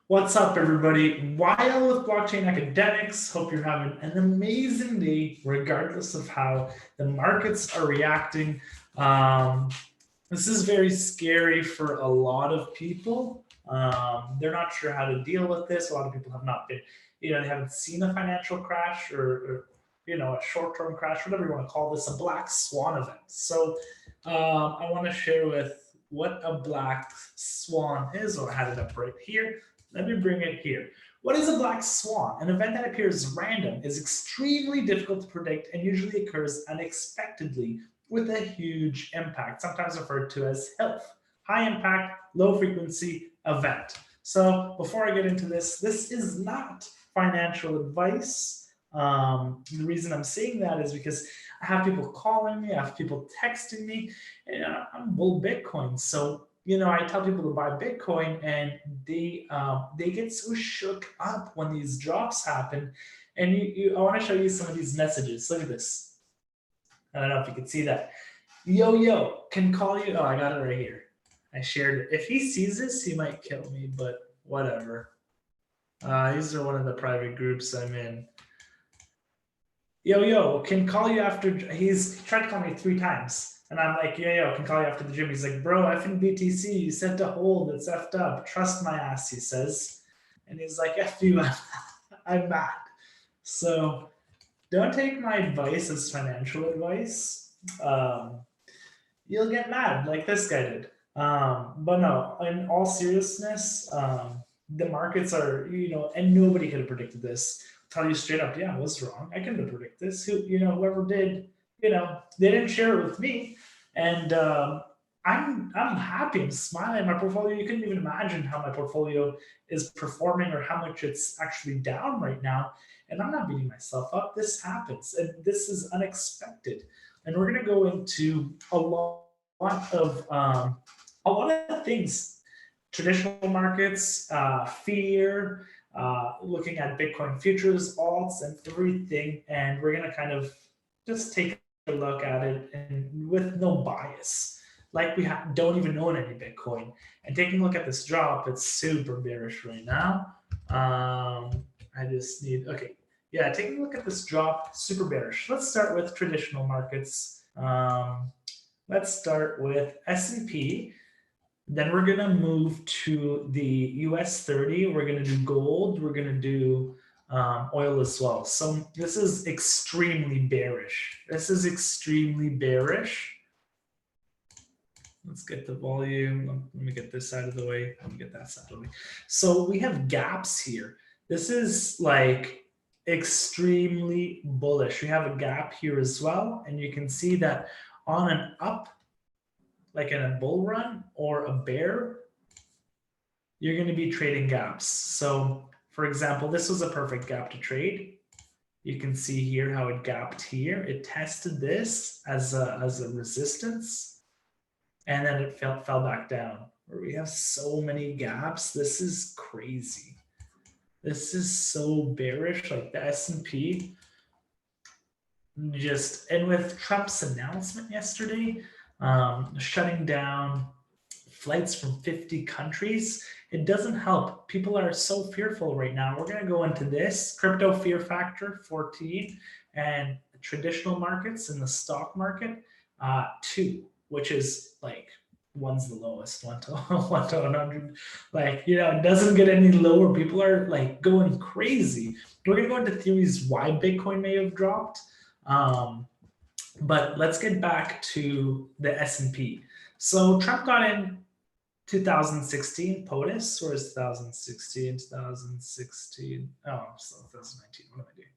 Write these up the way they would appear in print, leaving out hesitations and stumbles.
What's up, everybody? YL with Blockchain Academics. Hope you're having an amazing day, regardless of how the markets are reacting. This is very scary for a lot of people. They're not sure how to deal with this. A lot of people have not been, they haven't seen a financial crash or a short-term crash, whatever you want to call this, a black swan event. So I want to share with what a black swan is, or I had it up right here. Let me bring it here. What is a black swan? An event that appears random, is extremely difficult to predict, and usually occurs unexpectedly with a huge impact, sometimes referred to as HILF, high impact, low frequency event. So before I get into this is not financial advice. The reason I'm saying that is because I have people calling me, I have people texting me, and I'm bull Bitcoin. So I tell people to buy Bitcoin, and they get so shook up when these drops happen. And I want to show you some of these messages. Look at this. I don't know if you can see that. Yo, can call you. Oh, I got it right here. I shared it. If he sees this, he might kill me, but whatever. These are one of the private groups I'm in. Yo, can call you after. He's tried to call me 3 times. And I'm like, yo, can call you after the gym. He's like, bro, effing BTC, you said to hold. It's effed up. Trust my ass, he says. And he's like, F you, I'm mad. So don't take my advice as financial advice. You'll get mad like this guy did. But no, in all seriousness, the markets are, and nobody could have predicted this. I'll tell you straight up, yeah, I was wrong. I couldn't have predicted this. Whoever did, they didn't share it with me. And I'm happy. I'm smiling. My portfolio, you couldn't even imagine how my portfolio is performing or how much it's actually down right now. And I'm not beating myself up. This happens, and this is unexpected. And we're going to go into a lot of things: traditional markets, fear, looking at Bitcoin futures, alts, and everything. And we're going to kind of just take a look at it and with no bias, like we don't even own any Bitcoin. And taking a look at this drop, it's super bearish right now. I just need, okay. Yeah, taking a look at this drop, super bearish. Let's start with traditional markets. Let's start with S&P. Then we're going to move to the US 30. We're going to do gold. We're going to do oil as well. So this is extremely bearish. This is extremely bearish. Let's get the volume. Let me get this side of the way. Let me get that side of the way. So we have gaps here. This is like extremely bullish. We have a gap here as well. And you can see that on an up, like in a bull run or a bear, you're going to be trading gaps. So for example, this was a perfect gap to trade. You can see here how it gapped here. It tested this as a resistance, and then it fell back down. Where we have so many gaps. This is crazy. This is so bearish, like the S&P. And with Trump's announcement yesterday, shutting down flights from 50 countries, it doesn't help. People are so fearful right now. We're going to go into this crypto fear factor 14 and traditional markets in the stock market 2, which is like one's the lowest, 1 to 100. Like, it doesn't get any lower. People are like going crazy. We're going to go into theories why Bitcoin may have dropped. But let's get back to the S&P. So Trump got in 2016, POTUS, or is 2016, 2016? Oh, so 2019, what am I doing?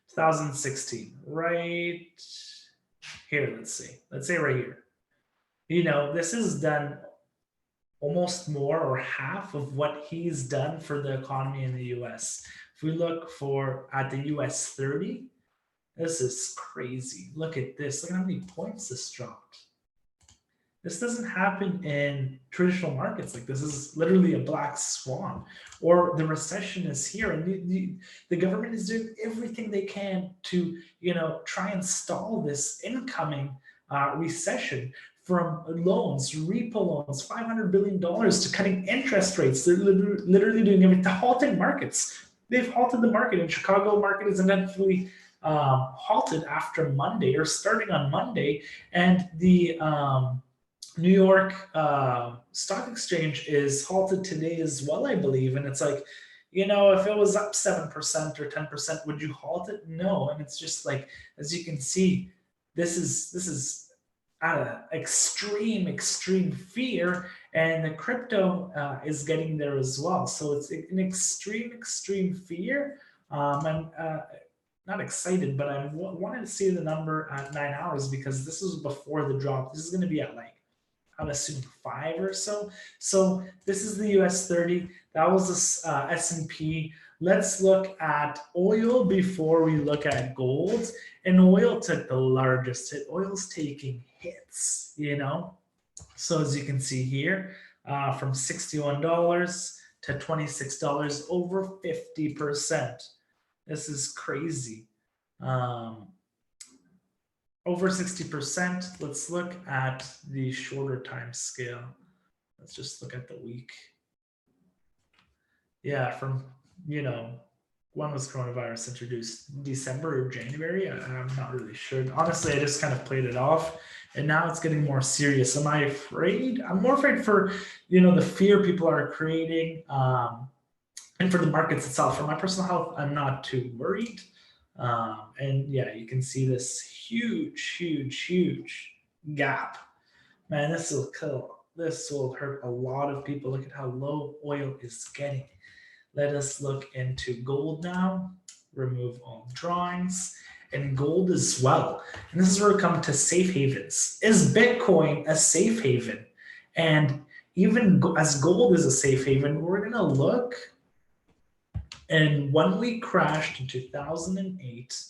2016, right here, let's say right here. This is done almost more or half of what he's done for the economy in the US. If we look at the US 30, this is crazy. Look at this. Look at how many points this dropped. This doesn't happen in traditional markets. Like, this is literally a black swan, or the recession is here, and the government is doing everything they can to, try and stall this incoming recession. from loans, repo loans, $500 billion to cutting interest rates. They're literally doing everything to halting markets. They've halted the market, and Chicago market is eventually halted after Monday or starting on Monday. And the New York Stock Exchange is halted today as well, I believe. And it's like, if it was up 7% or 10%, would you halt it? No. And it's just like, as you can see, this is at an extreme fear, and the crypto is getting there as well. So it's an extreme fear. I'm not excited, but I wanted to see the number at 9 hours because this was before the drop. This is going to be at like, I'm assuming 5 or so. So this is the US 30. That was the S&P. Let's look at oil before we look at gold. And oil took the largest hit. Oil's taking hits, So as you can see here, from $61 to $26, over 50%. This is crazy. Over 60%. Let's look at the shorter time scale. Let's just look at the week. Yeah, from, when was coronavirus introduced? December or January? I'm not really sure. Honestly, I just kind of played it off. And now it's getting more serious. Am I afraid? I'm more afraid for, the fear people are creating and for the markets itself. For my personal health, I'm not too worried. And yeah, you can see this huge gap. Man, this will kill. This will hurt a lot of people. Look at how low oil is getting. Let us look into gold now. Remove all drawings. And gold as well. And this is where we come to safe havens. Is Bitcoin a safe haven? And even as gold is a safe haven, we're going to look. And when we crashed in 2008,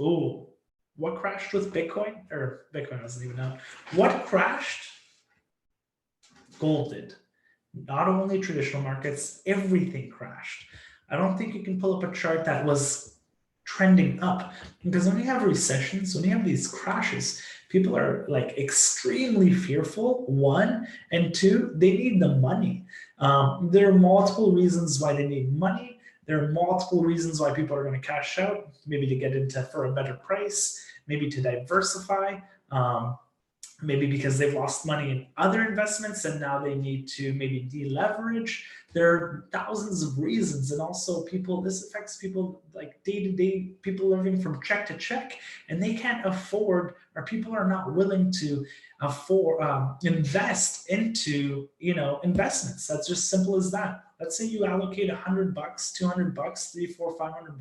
oh, what crashed with Bitcoin? Or Bitcoin wasn't even out. What crashed? Gold did. Not only traditional markets, everything crashed. I don't think you can pull up a chart that was trending up, because when you have recessions, when you have these crashes, people are like extremely fearful, one, and two, they need the money. There are multiple reasons why they need money. There are multiple reasons why people are going to cash out, maybe to get into for a better price, maybe to diversify, maybe because they've lost money in other investments and now they need to maybe deleverage. There are thousands of reasons. And also this affects people like day-to-day, people living from check to check, and they can't afford, or people are not willing to afford, invest into, investments. That's just simple as that. Let's say you allocate $100, $200, $300, $400,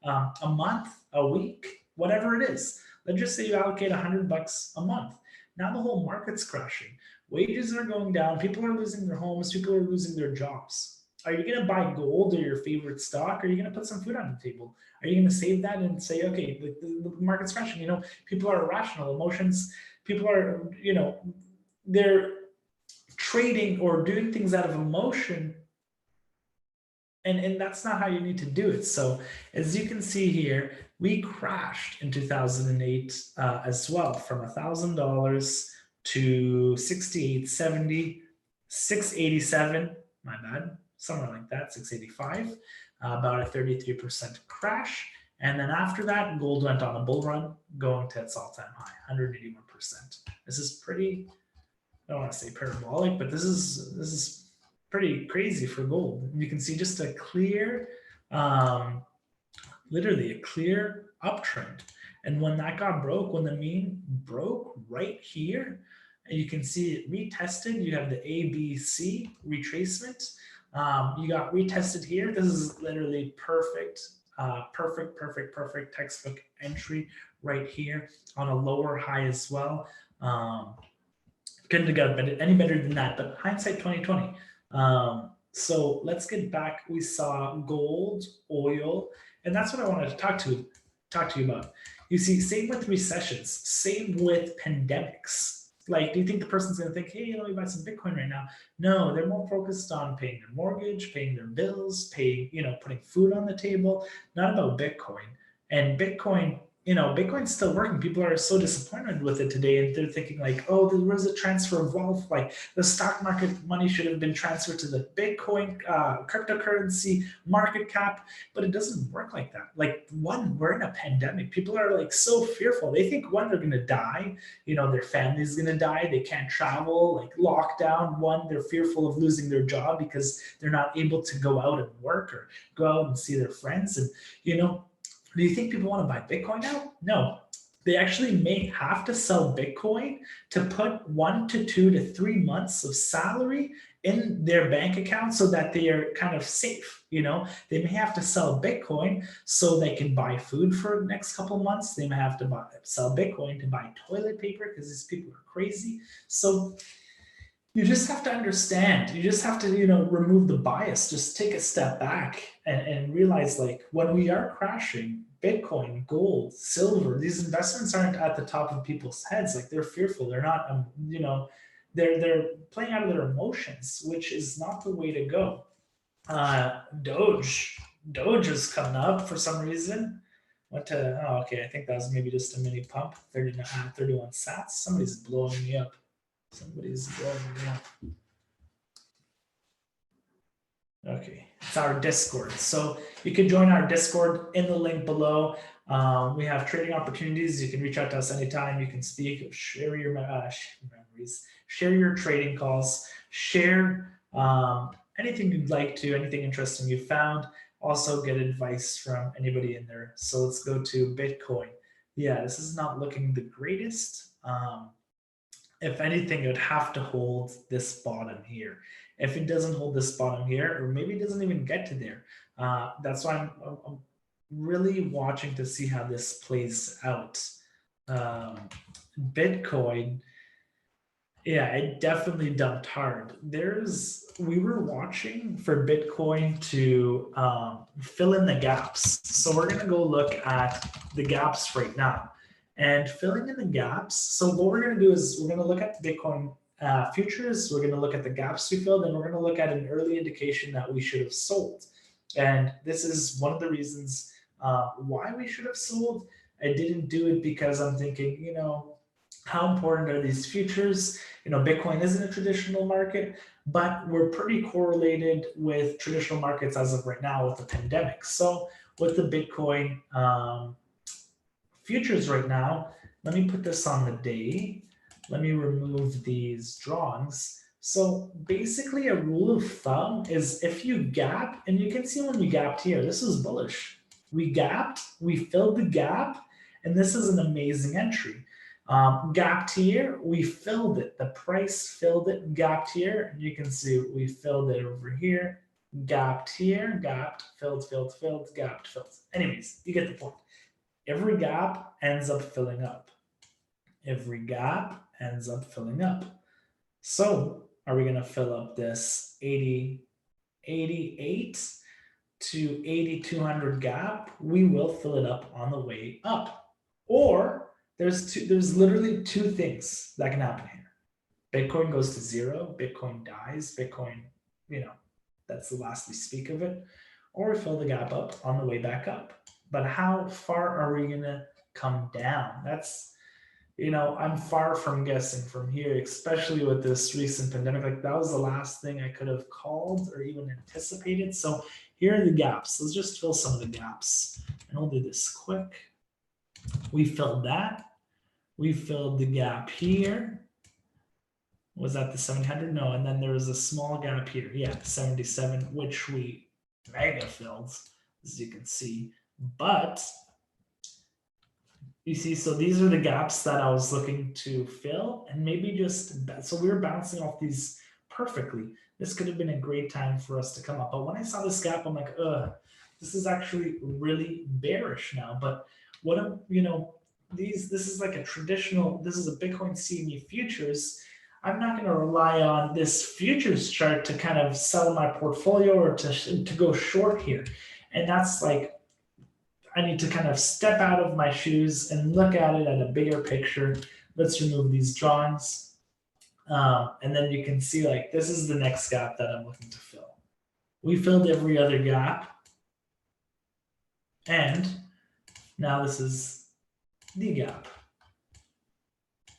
$500 a month, a week, whatever it is. Let's just say you allocate $100 a month. Now the whole market's crashing. Wages are going down. People are losing their homes. People are losing their jobs. Are you going to buy gold or your favorite stock? Or are you going to put some food on the table? Are you going to save that and say, okay, the market's crashing? People are irrational. Emotions, people are, they're trading or doing things out of emotion. And that's not how you need to do it. So as you can see here, we crashed in 2008 as well, from $1,000 to 68.70, 687, my bad, somewhere like that, 685, about a 33% crash. And then after that, gold went on a bull run, going to its all-time high, 181%. This is pretty, I don't want to say parabolic, but this is pretty crazy for gold. You can see just a clear, literally a clear uptrend. And when that got broke, when the mean broke right here, and you can see it retested, you have the ABC retracement. You got retested here. This is literally perfect, perfect textbook entry right here on a lower high as well. Couldn't have got any better than that, but hindsight 2020. So let's get back. We saw gold, oil, and that's what I wanted to talk to you about. You see, same with recessions, same with pandemics. Like, do you think the person's going to think, hey, let me buy some Bitcoin right now? No, they're more focused on paying their mortgage, paying their bills, putting food on the table, not about Bitcoin. And Bitcoin, Bitcoin's still working. People are so disappointed with it today, and they're thinking like, oh, there was a transfer of wealth. Like the stock market money should have been transferred to the Bitcoin cryptocurrency market cap, but it doesn't work like that. Like one, we're in a pandemic. People are like so fearful. They think one, they're gonna die. Their family's gonna die. They can't travel. Like lockdown. One, they're fearful of losing their job because they're not able to go out and work or go out and see their friends. And you know do you think people want to buy Bitcoin now? No. They actually may have to sell Bitcoin to put 1 to 2 to 3 months of salary in their bank account so that they are kind of safe. They may have to sell Bitcoin so they can buy food for the next couple of months. They may have to sell Bitcoin to buy toilet paper because these people are crazy. So you just have to understand. You just have to, remove the bias. Just take a step back and realize, like, when we are crashing, Bitcoin, gold, silver, these investments aren't at the top of people's heads. Like they're fearful. They're not, they're playing out of their emotions, which is not the way to go. Doge is coming up for some reason. Okay, I think that was maybe just a mini pump, 31 sats. Somebody's blowing me up. Okay, it's our Discord. So you can join our Discord in the link below. We have trading opportunities. You can reach out to us anytime. You can speak, share your memories, share your trading calls, share anything you'd like to, anything interesting you found. Also get advice from anybody in there. So let's go to Bitcoin. Yeah, this is not looking the greatest. If anything, it would have to hold this bottom here. If it doesn't hold this bottom here, or maybe it doesn't even get to there, that's why I'm really watching to see how this plays out. Bitcoin, yeah, it definitely dumped hard. We were watching for Bitcoin to fill in the gaps. So we're gonna go look at the gaps right now. And filling in the gaps. So what we're going to do is we're going to look at Bitcoin futures. We're going to look at the gaps we filled, and we're going to look at an early indication that we should have sold. And this is one of the reasons why we should have sold. I didn't do it because I'm thinking, how important are these futures? Bitcoin isn't a traditional market, but we're pretty correlated with traditional markets as of right now with the pandemic. So with the Bitcoin futures right now, let me put this on the day. Let me remove these drawings. So basically a rule of thumb is if you gap, and you can see when we gapped here, this was bullish. We gapped, we filled the gap, and this is an amazing entry. Gapped here, we filled it. The price filled it, gapped here, and you can see we filled it over here, gapped here, gapped, filled, gapped, filled. Anyways, you get the point. Every gap ends up filling up. Every gap ends up filling up. So are we going to fill up this 88 to 8,200 gap? We will fill it up on the way up. Or there's literally two things that can happen here. Bitcoin goes to zero, Bitcoin dies, Bitcoin, that's the last we speak of it. Or we fill the gap up on the way back up. But how far are we going to come down? That's, I'm far from guessing from here, especially with this recent pandemic. Like that was the last thing I could have called or even anticipated. So here are the gaps. Let's just fill some of the gaps. And we'll do this quick. We filled that. We filled the gap here. Was that the 700? No, and then there was a small gap here. Yeah, 77, which we mega filled, as you can see. But you see, so these are the gaps that I was looking to fill, and maybe so we were bouncing off these perfectly. This could have been a great time for us to come up. But when I saw this gap, I'm like, this is actually really bearish now. But this is like this is a Bitcoin CME futures. I'm not going to rely on this futures chart to kind of sell my portfolio or to go short here. And that's like, I need to kind of step out of my shoes and look at it at a bigger picture. Let's remove these drawings. And then you can see like, this is the next gap that I'm looking to fill. We filled every other gap. And now this is the gap.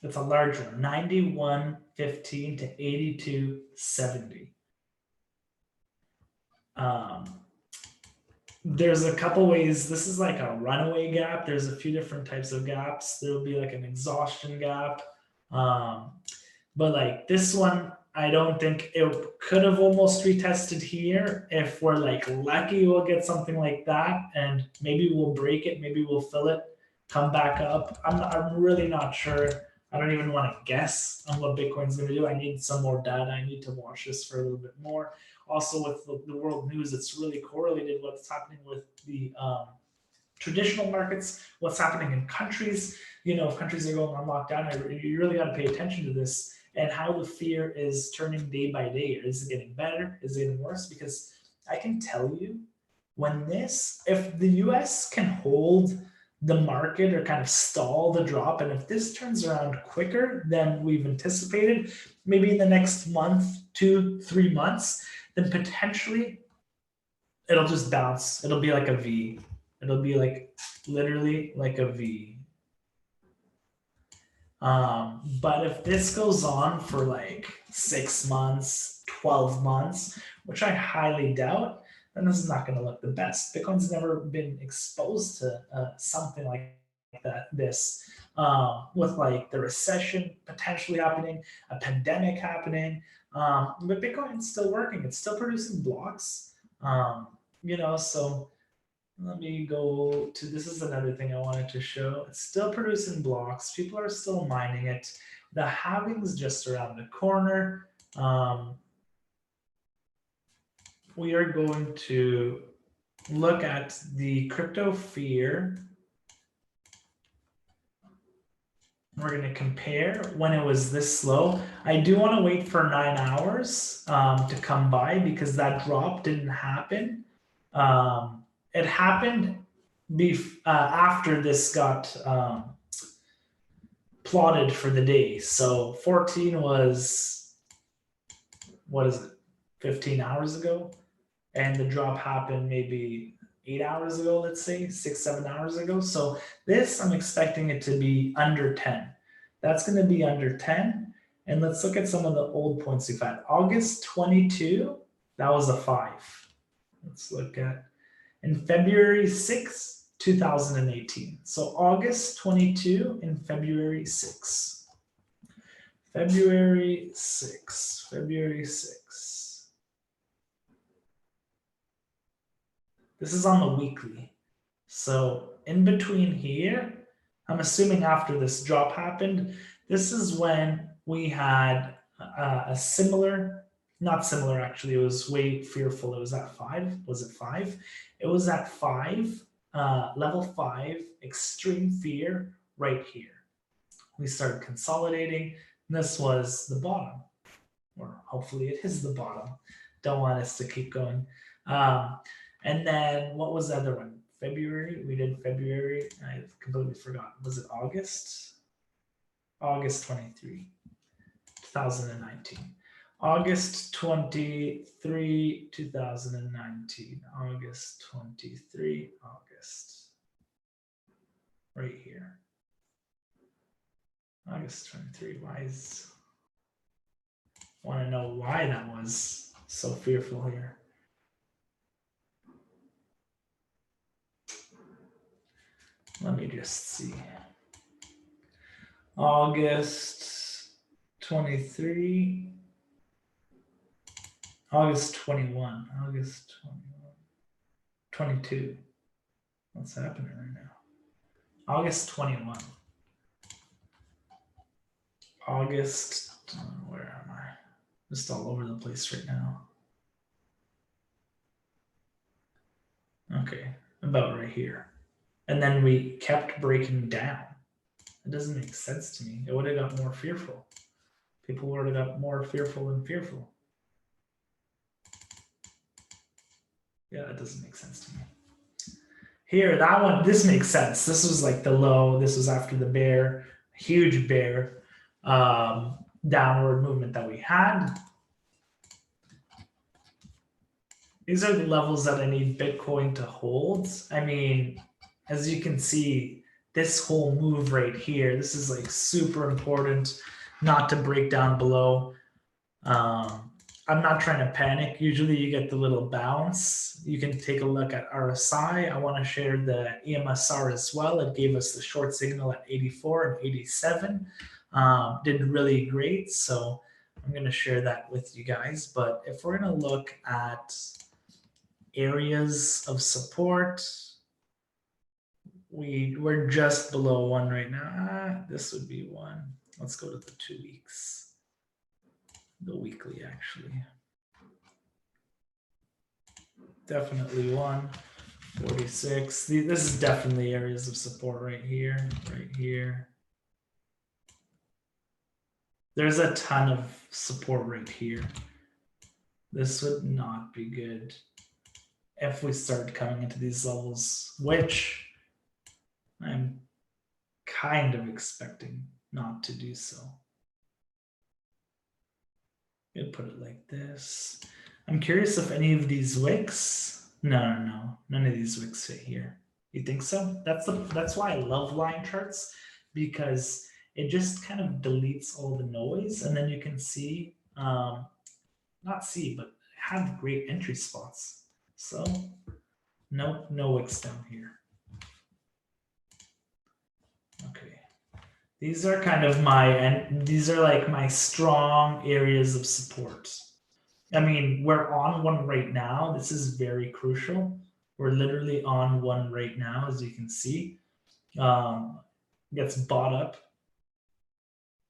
It's a large one, 91.15 to 82.70. There's a couple ways. This is like a runaway gap. There's a few different types of gaps. There'll be like an exhaustion gap. But like this one, I don't think it could have almost retested here. If we're like lucky, we'll get something like that, and maybe we'll break it. Maybe we'll fill it, come back up. I'm really not sure. I don't even want to guess on what Bitcoin's going to do. I need some more data. I need to watch this for a little bit more. Also, with the world news, it's really correlated what's happening with the traditional markets, what's happening in countries. You know, if countries are going on lockdown, you really got to pay attention to this and how the fear is turning day by day. Is it getting better? Is it getting worse? Because I can tell you, if the US can hold the market or kind of stall the drop, and if this turns around quicker than we've anticipated, maybe in the next month, 2-3 months, then potentially it'll just bounce. It'll be like a V. It'll be like literally like a V. But if this goes on for like 6 months, 12 months, which I highly doubt, then this is not going to look the best. Bitcoin's never been exposed to something like that. With like the recession potentially happening, a pandemic happening, but Bitcoin's still working. It's still producing blocks. So let me go to, this is another thing I wanted to show. It's still producing blocks. People are still mining it. The halving's just around the corner. We are going to look at the crypto fear. We're going to compare when it was this slow. I do want to wait for 9 hours to come by because that drop didn't happen. It happened after this got plotted for the day. So 14 was, 15 hours ago? And the drop happened maybe 8 hours ago, let's say, 6-7 hours ago. So this, I'm expecting it to be under 10. That's going to be under 10. And let's look at some of the old points we've had. August 22, that was a 5. Let's look at, in February 6, 2018. So August 22 and February 6. February 6. This is on the weekly. So in between here, I'm assuming after this drop happened, this is when we had a similar, not similar actually, it was way fearful. It was at 5. Was it 5? It was at 5, level 5, extreme fear right here. We started consolidating. This was the bottom, or hopefully it is the bottom. Don't want us to keep going. And then what was the other one? February. We did February. I completely forgot. Was it August? August 23, 2019. August 23, 2019. August 23, August. Right here. August 23. Want to know why that was so fearful here. Let me just see. August 23. August 21. August 21. 22. What's happening right now? August 21. August, where am I? Just all over the place right now. Okay, about right here. And then we kept breaking down. It doesn't make sense to me. It would have got more fearful. People would have got more fearful and fearful. Yeah, that doesn't make sense to me. Here, that one, this makes sense. This was like the low. This was after the bear, huge bear downward movement that we had. These are the levels that I need Bitcoin to hold. I mean, as you can see, this whole move right here, this is like super important not to break down below. I'm not trying to panic. Usually you get the little bounce. You can take a look at RSI. I want to share the EMSR as well. It gave us the short signal at 84 and 87. Did really great. So I'm going to share that with you guys. But if we're going to look at areas of support, we're just below 1 right now. This would be 1. Let's go to the 2 weeks. The weekly, actually. Definitely 146. This is definitely areas of support right here, right here. There's a ton of support right here. This would not be good if we start coming into these levels, which I'm kind of expecting not to do so. I'll put it like this. I'm curious if any of these wicks. No. None of these wicks fit here. You think so? That's why I love line charts, because it just kind of deletes all the noise, and then you can see, not see, but have great entry spots. So no wicks down here. Okay. These are kind of these are like my strong areas of support. I mean, we're on one right now. This is very crucial. We're literally on one right now, as you can see. Gets bought up.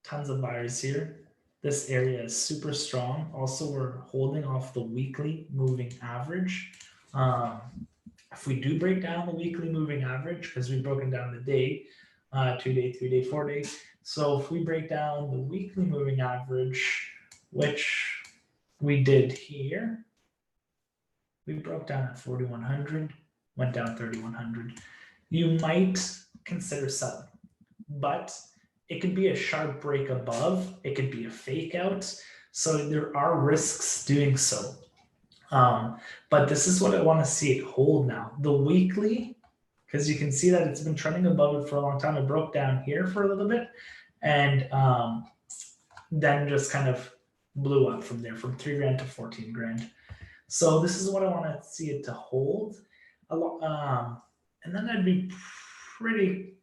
Tons of buyers here. This area is super strong. Also, we're holding off the weekly moving average. If we do break down the weekly moving average, because we've broken down the day, 2 day, 3 day, 4 day. So if we break down the weekly moving average, which we did here, we broke down at 4,100, went down 3,100. You might consider selling, but it could be a sharp break above. It could be a fake out. So there are risks doing so. But this is what I want to see it hold now. The weekly, because you can see that it's been trending above it for a long time. It broke down here for a little bit, and then just kind of blew up from there, from 3 grand to 14 grand. So this is what I want to see it to hold. And then I'd be pretty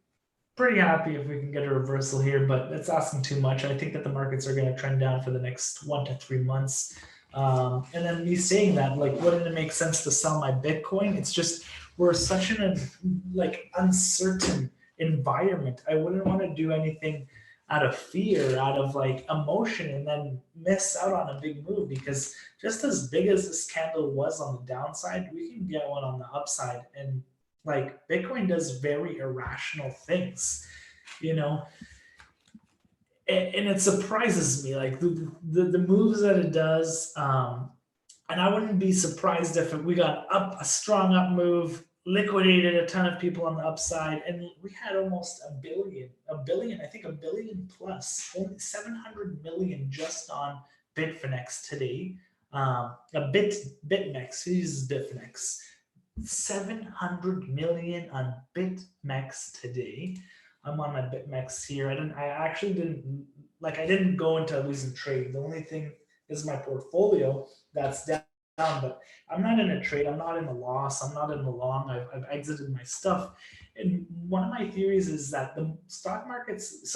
happy if we can get a reversal here, but that's asking too much. I think that the markets are going to trend down for the next 1 to 3 months. And then me saying that, like, wouldn't it make sense to sell my Bitcoin? It's just, we're such an uncertain environment. I wouldn't want to do anything out of fear, out of like emotion, and then miss out on a big move, because just as big as this candle was on the downside, we can get one on the upside. And like, Bitcoin does very irrational things, you know, and it surprises me, like the moves that it does. And I wouldn't be surprised if we got up a strong up move, liquidated a ton of people on the upside, and we had almost a billion, I think a billion plus, only 700 million just on Bitfinex today. Bitmex, who uses Bitfinex? 700 million on Bitmex today. I'm on my Bitmex here. I actually didn't go into losing trade. The only thing is my portfolio that's down, but I'm not in a trade. I'm not in a loss. I'm not in a long. I've exited my stuff. And one of my theories is that the stock markets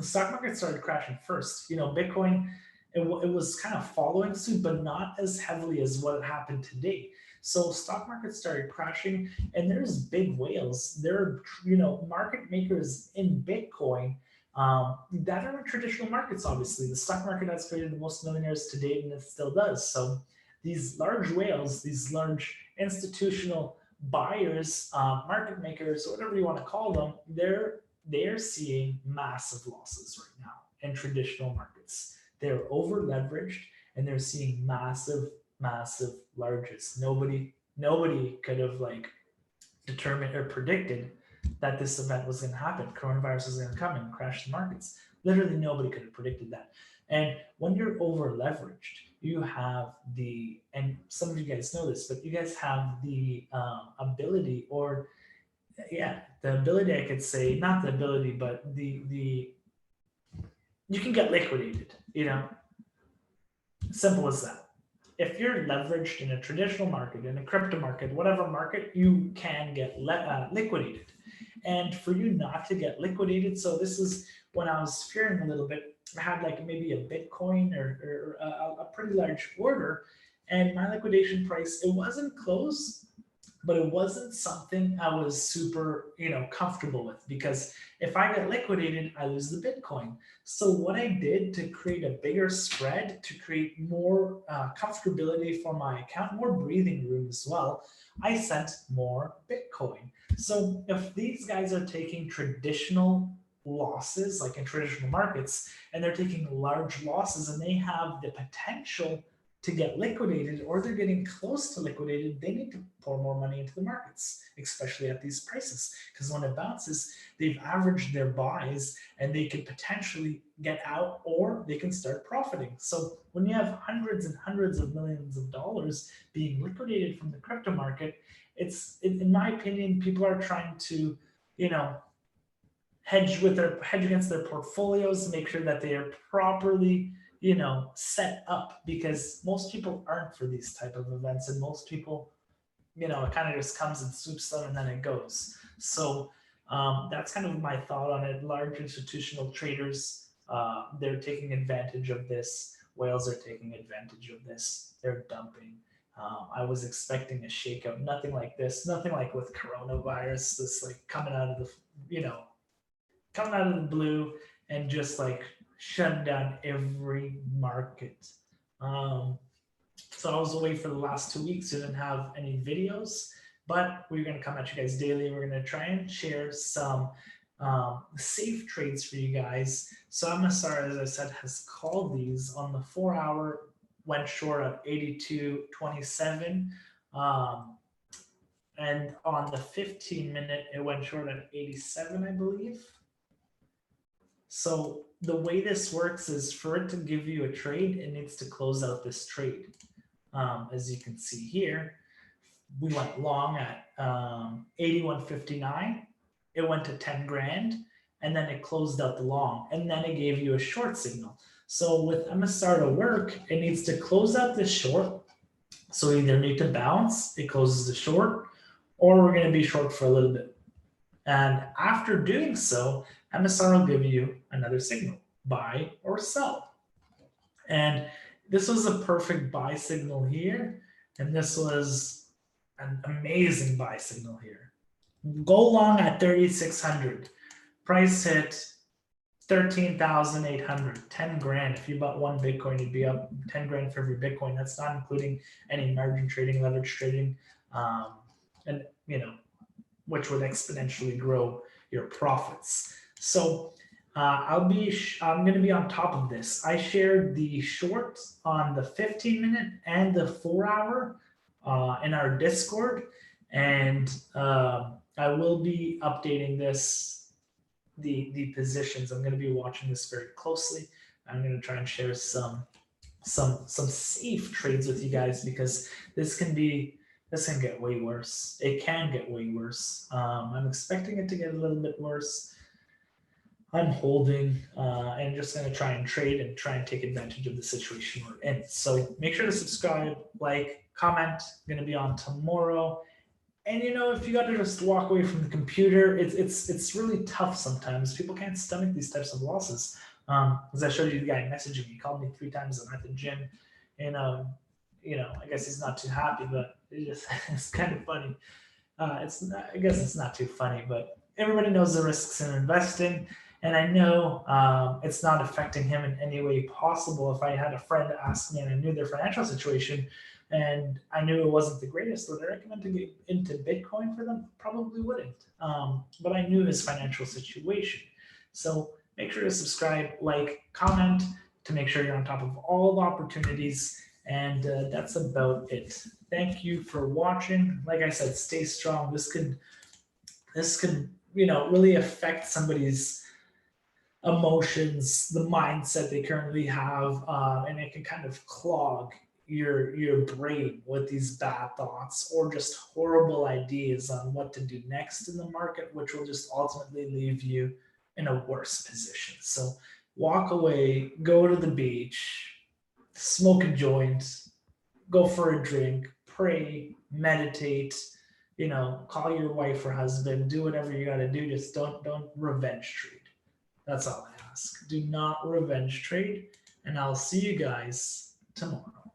started crashing first. You know, Bitcoin, it was kind of following suit, but not as heavily as what happened today. So stock markets started crashing, and there's big whales. There are, market makers in Bitcoin that are in traditional markets. Obviously, the stock market has created the most millionaires to date, and it still does. So these large whales, these large institutional buyers, market makers, whatever you want to call them, they're seeing massive losses right now in traditional markets. They're over leveraged, and they're seeing massive largest. Nobody could have determined or predicted that this event was going to happen. Coronavirus was going to come and crash the markets. Literally nobody could have predicted that. And when you're over leveraged, you have and some of you guys know this, but you guys have the ability, or yeah, the ability, I could say, not the ability, but you can get liquidated, simple as that. If you're leveraged in a traditional market, in a crypto market, whatever market, you can get liquidated. And for you not to get liquidated, so this is when I was fearing a little bit. I had like maybe a Bitcoin or a pretty large order, and my liquidation price, it wasn't close, but it wasn't something I was super, comfortable with, because if I get liquidated, I lose the Bitcoin. So what I did to create a bigger spread, to create more comfortability for my account, more breathing room as well, I sent more Bitcoin. So if these guys are taking traditional losses, like in traditional markets, and they're taking large losses, and they have the potential to get liquidated, or they're getting close to liquidated, they need to pour more money into the markets, especially at these prices. Because when it bounces, they've averaged their buys, and they could potentially get out, or they can start profiting. So when you have hundreds and hundreds of millions of dollars being liquidated from the crypto market, it's, in my opinion, people are trying to, you know, hedge against their portfolios, make sure that they are properly, set up, because most people aren't for these type of events, and most people, it kind of just comes and swoops them and then it goes. So that's kind of my thought on it. Large institutional traders, they're taking advantage of this. Whales are taking advantage of this. They're dumping. I was expecting a shakeup, nothing like this, nothing like with coronavirus, this like you know, coming out of the blue and just like shutting down every market. Um, so I was away for the last 2 weeks, didn't have any videos, but we're going to come at you guys daily. We're going to try and share some safe trades for you guys. So MSR, as I said, has called these on the 4 hour, went short of 82.27. And on the 15-minute, it went short at 87, I believe. So the way this works is, for it to give you a trade, it needs to close out this trade. As you can see here, we went long at 81.59. It went to 10 grand, and then it closed out the long, and then it gave you a short signal. So with MSR to work, it needs to close out this short. So we either need to bounce, it closes the short, or we're going to be short for a little bit. And after doing so, MSR will give you another signal, buy or sell. And this was a perfect buy signal here. And this was an amazing buy signal here. Go long at 3,600. Price hit 13,800, 10 grand. If you bought one Bitcoin, you'd be up 10 grand for every Bitcoin. That's not including any margin trading, leverage trading, and which would exponentially grow your profits. So I'm going to be on top of this. I shared the short on the 15-minute and the 4 hour in our Discord, and I will be updating the positions. I'm going to be watching this very closely. I'm going to try and share some safe trades with you guys, because this can get way worse. It can get way worse. I'm expecting it to get a little bit worse. I'm holding and just going to try and trade and try and take advantage of the situation we're in. So make sure to subscribe, like, comment. I'm going to be on tomorrow. And if you got to just walk away from the computer, it's really tough sometimes. People can't stomach these types of losses. As I showed you, the guy messaging me, he called me 3 times. I'm at the gym, and I guess he's not too happy, but it's kind of funny. I guess it's not too funny, but everybody knows the risks in investing, and I know it's not affecting him in any way possible. If I had a friend ask me and I knew their financial situation, and I knew it wasn't the greatest, would I recommend to get into Bitcoin for them? Probably wouldn't. But I knew his financial situation. So make sure to subscribe, like, comment to make sure you're on top of all the opportunities. And that's about it. Thank you for watching. Like I said, stay strong. This could really affect somebody's emotions, the mindset they currently have, and it can kind of clog your brain with these bad thoughts or just horrible ideas on what to do next in the market, which will just ultimately leave you in a worse position. So walk away, go to the beach, smoke a joint, go for a drink, pray, meditate, call your wife or husband, do whatever you got to do. Just don't revenge trade. That's all I ask. Do not revenge trade, and I'll see you guys tomorrow.